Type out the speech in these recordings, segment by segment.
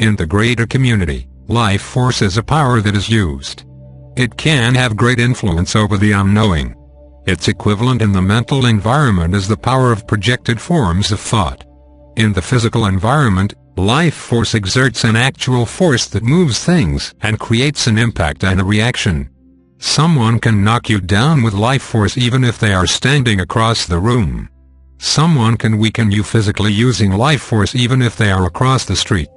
In the greater community, life force is a power that is used. It can have great influence over the unknowing. Its equivalent in the mental environment is the power of projected forms of thought. In the physical environment, life force exerts an actual force that moves things and creates an impact and a reaction. Someone can knock you down with life force even if they are standing across the room. Someone can weaken you physically using life force even if they are across the street.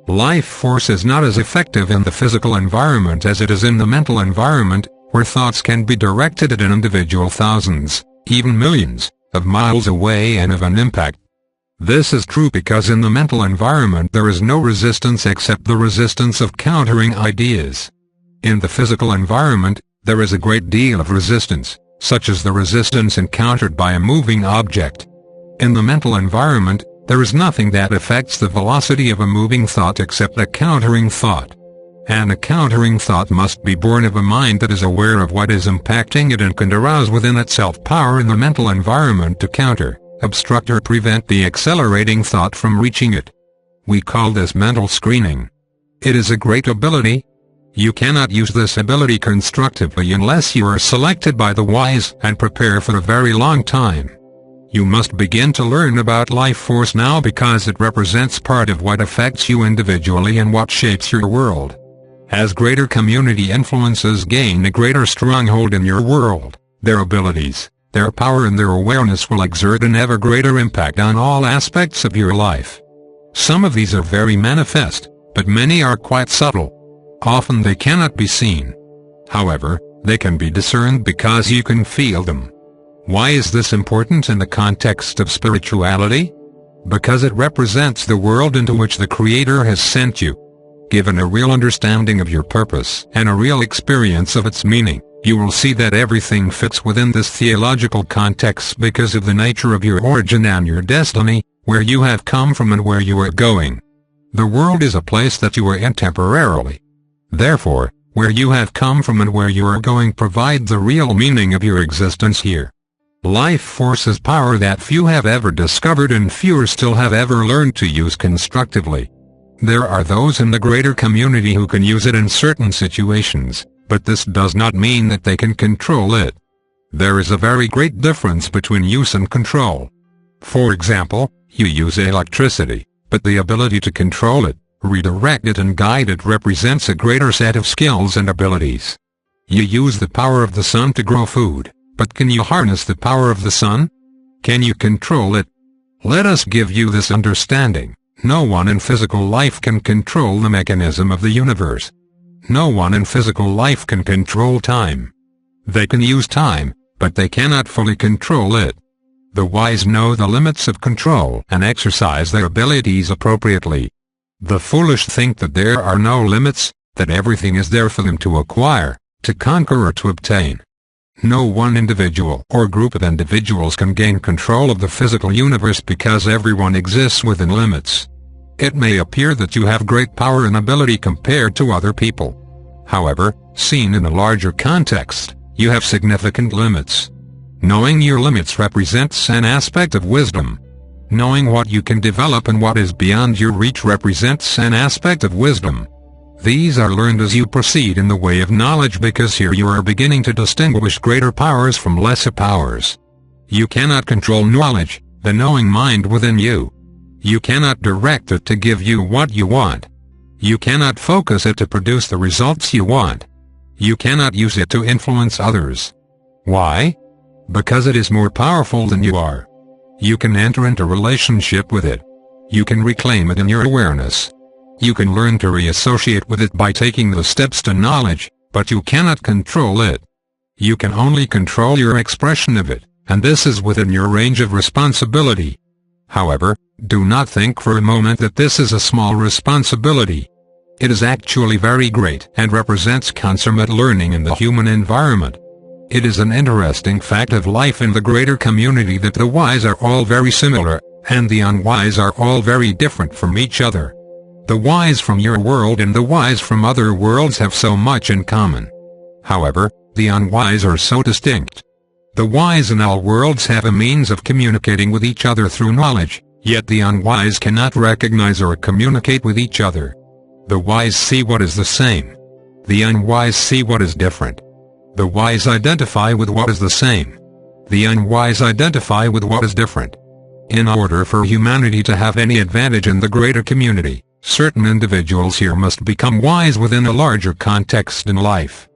Life force is not as effective in the physical environment as it is in the mental environment, where thoughts can be directed at an individual thousands, even millions, of miles away and have an impact. This is true because in the mental environment there is no resistance except the resistance of countering ideas. In the physical environment, there is a great deal of resistance, such as the resistance encountered by a moving object. In the mental environment, there is nothing that affects the velocity of a moving thought except a countering thought. And a countering thought must be born of a mind that is aware of what is impacting it and can arouse within itself power in the mental environment to counter, obstruct or prevent the accelerating thought from reaching it. We call this mental screening. It is a great ability. You cannot use this ability constructively unless you are selected by the wise and prepare for a very long time. You must begin to learn about life force now because it represents part of what affects you individually and what shapes your world. As greater community influences gain a greater stronghold in your world, their abilities, their power and their awareness will exert an ever greater impact on all aspects of your life. Some of these are very manifest, but many are quite subtle. Often they cannot be seen. However, they can be discerned because you can feel them. Why is this important in the context of spirituality? Because it represents the world into which the Creator has sent you. Given a real understanding of your purpose and a real experience of its meaning, you will see that everything fits within this theological context because of the nature of your origin and your destiny, where you have come from and where you are going. The world is a place that you are in temporarily. Therefore, where you have come from and where you are going provide the real meaning of your existence here. Life force is power that few have ever discovered and fewer still have ever learned to use constructively. There are those in the greater community who can use it in certain situations, but this does not mean that they can control it. There is a very great difference between use and control. For example, you use electricity, but the ability to control it, redirect it and guide it represents a greater set of skills and abilities. You use the power of the sun to grow food. But can you harness the power of the sun? Can you control it? Let us give you this understanding. No one in physical life can control the mechanism of the universe. No one in physical life can control time. They can use time, but they cannot fully control it. The wise know the limits of control and exercise their abilities appropriately. The foolish think that there are no limits, that everything is there for them to acquire, to conquer or to obtain. No one individual or group of individuals can gain control of the physical universe because everyone exists within limits. It may appear that you have great power and ability compared to other people. However, seen in a larger context, you have significant limits. Knowing your limits represents an aspect of wisdom. Knowing what you can develop and what is beyond your reach represents an aspect of wisdom. These are learned as you proceed in the way of knowledge because here you are beginning to distinguish greater powers from lesser powers. You cannot control knowledge, the knowing mind within you. You cannot direct it to give you what you want. You cannot focus it to produce the results you want. You cannot use it to influence others. Why? Because it is more powerful than you are. You can enter into relationship with it. You can reclaim it in your awareness. You can learn to reassociate with it by taking the steps to knowledge, but you cannot control it. You can only control your expression of it, and this is within your range of responsibility. However, do not think for a moment that this is a small responsibility. It is actually very great and represents consummate learning in the human environment. It is an interesting fact of life in the greater community that the wise are all very similar, and the unwise are all very different from each other. The wise from your world and the wise from other worlds have so much in common. However, the unwise are so distinct. The wise in all worlds have a means of communicating with each other through knowledge, yet the unwise cannot recognize or communicate with each other. The wise see what is the same. The unwise see what is different. The wise identify with what is the same. The unwise identify with what is different. In order for humanity to have any advantage in the greater community, certain individuals here must become wise within a larger context in life.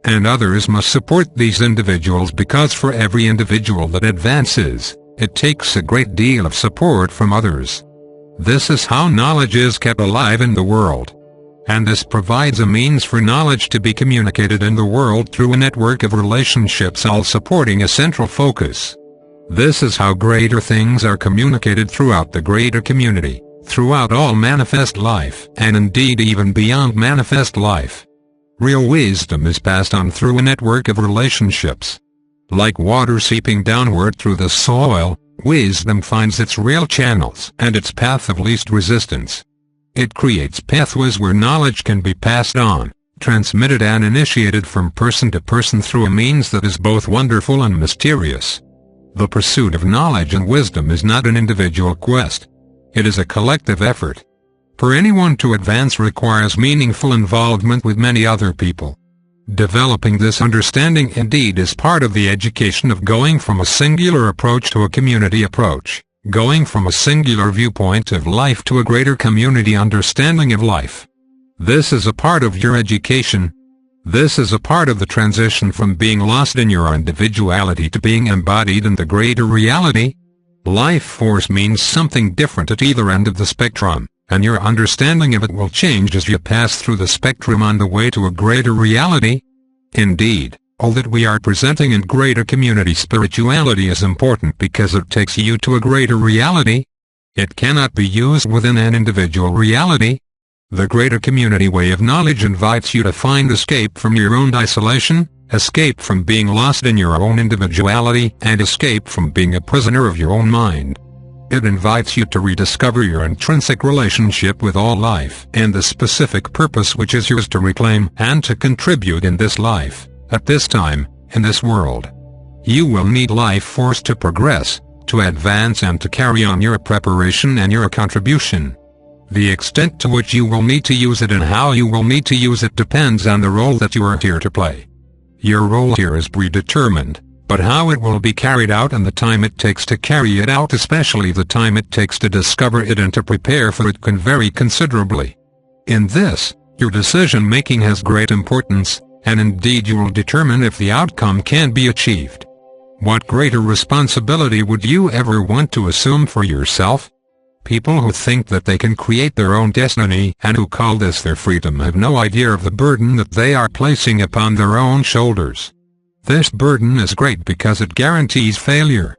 And others must support these individuals, because for every individual that advances, it takes a great deal of support from others. This is how knowledge is kept alive in the world. And this provides a means for knowledge to be communicated in the world through a network of relationships, all supporting a central focus. This is how greater things are communicated throughout the greater community, throughout all manifest life, and indeed even beyond manifest life. Real wisdom is passed on through a network of relationships. Like water seeping downward through the soil, wisdom finds its real channels and its path of least resistance. It creates pathways where knowledge can be passed on, transmitted and initiated from person to person through a means that is both wonderful and mysterious. The pursuit of knowledge and wisdom is not an individual quest. It is a collective effort. For anyone to advance requires meaningful involvement with many other people. Developing this understanding indeed is part of the education of going from a singular approach to a community approach, going from a singular viewpoint of life to a greater community understanding of life. This is a part of your education. This is a part of the transition from being lost in your individuality to being embodied in the greater reality. Life force means something different at either end of the spectrum, and your understanding of it will change as you pass through the spectrum on the way to a greater reality. Indeed, all that we are presenting in greater community spirituality is important because it takes you to a greater reality. It cannot be used within an individual reality. The greater community way of knowledge invites you to find escape from your own isolation, escape from being lost in your own individuality, and escape from being a prisoner of your own mind. It invites you to rediscover your intrinsic relationship with all life and the specific purpose which is yours to reclaim and to contribute in this life, at this time, in this world. You will need life force to progress, to advance and to carry on your preparation and your contribution. The extent to which you will need to use it and how you will need to use it depends on the role that you are here to play. Your role here is predetermined, but how it will be carried out and the time it takes to carry it out, especially the time it takes to discover it and to prepare for it, can vary considerably. In this, your decision-making has great importance, and indeed you will determine if the outcome can be achieved. What greater responsibility would you ever want to assume for yourself? People who think that they can create their own destiny and who call this their freedom have no idea of the burden that they are placing upon their own shoulders. This burden is great because it guarantees failure.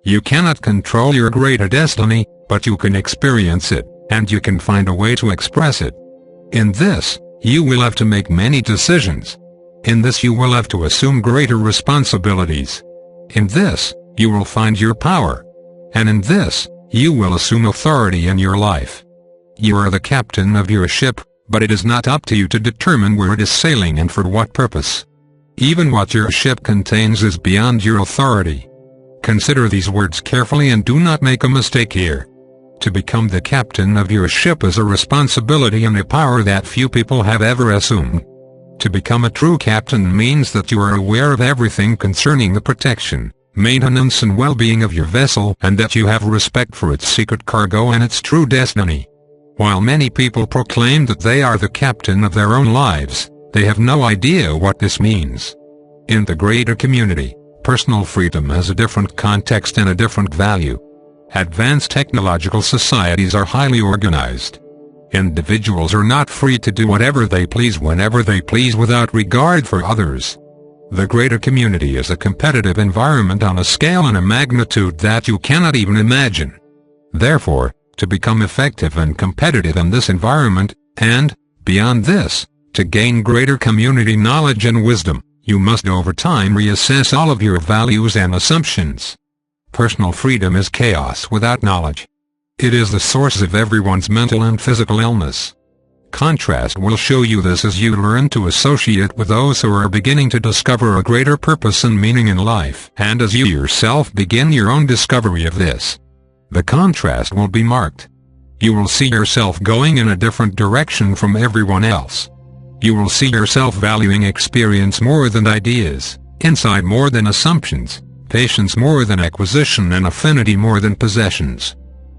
You cannot control your greater destiny, but you can experience it, and you can find a way to express it. In this, you will have to make many decisions. In this you will have to assume greater responsibilities. In this, you will find your power. And in this, you will assume authority in your life. You are the captain of your ship, but it is not up to you to determine where it is sailing and for what purpose. Even what your ship contains is beyond your authority. Consider these words carefully and do not make a mistake here. To become the captain of your ship is a responsibility and a power that few people have ever assumed. To become a true captain means that you are aware of everything concerning the protection, maintenance and well-being of your vessel, and that you have respect for its secret cargo and its true destiny. While many people proclaim that they are the captain of their own lives, they have no idea what this means. In the greater community, personal freedom has a different context and a different value. Advanced technological societies are highly organized. Individuals are not free to do whatever they please whenever they please without regard for others. The greater community is a competitive environment on a scale and a magnitude that you cannot even imagine. Therefore, to become effective and competitive in this environment, and, beyond this, to gain greater community knowledge and wisdom, you must over time reassess all of your values and assumptions. Personal freedom is chaos without knowledge. It is the source of everyone's mental and physical illness. Contrast will show you this as you learn to associate with those who are beginning to discover a greater purpose and meaning in life, and as you yourself begin your own discovery of this. The contrast will be marked. You will see yourself going in a different direction from everyone else. You will see yourself valuing experience more than ideas, insight more than assumptions, patience more than acquisition, and affinity more than possessions.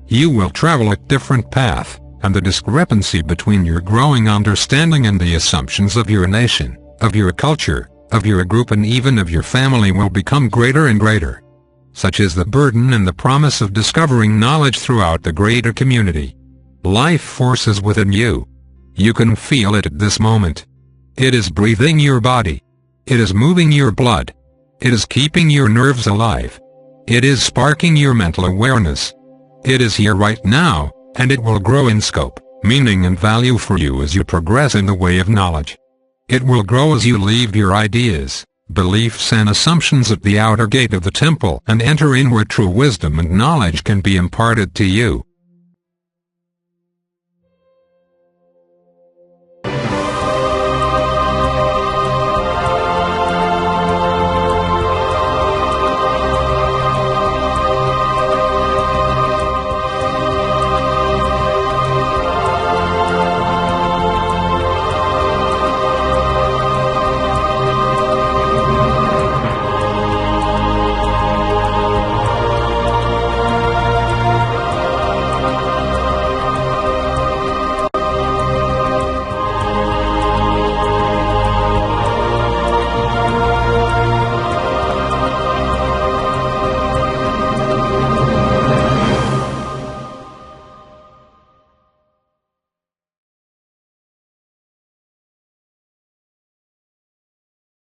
You will travel a different path, and the discrepancy between your growing understanding and the assumptions of your nation, of your culture, of your group, and even of your family will become greater and greater. Such is the burden and the promise of discovering knowledge throughout the greater community. Life force is within you. You can feel it at this moment. It is breathing your body. It is moving your blood. It is keeping your nerves alive. It is sparking your mental awareness. It is here right now, and it will grow in scope, meaning and value for you as you progress in the way of knowledge. It will grow as you leave your ideas, beliefs and assumptions at the outer gate of the temple and enter in where true wisdom and knowledge can be imparted to you.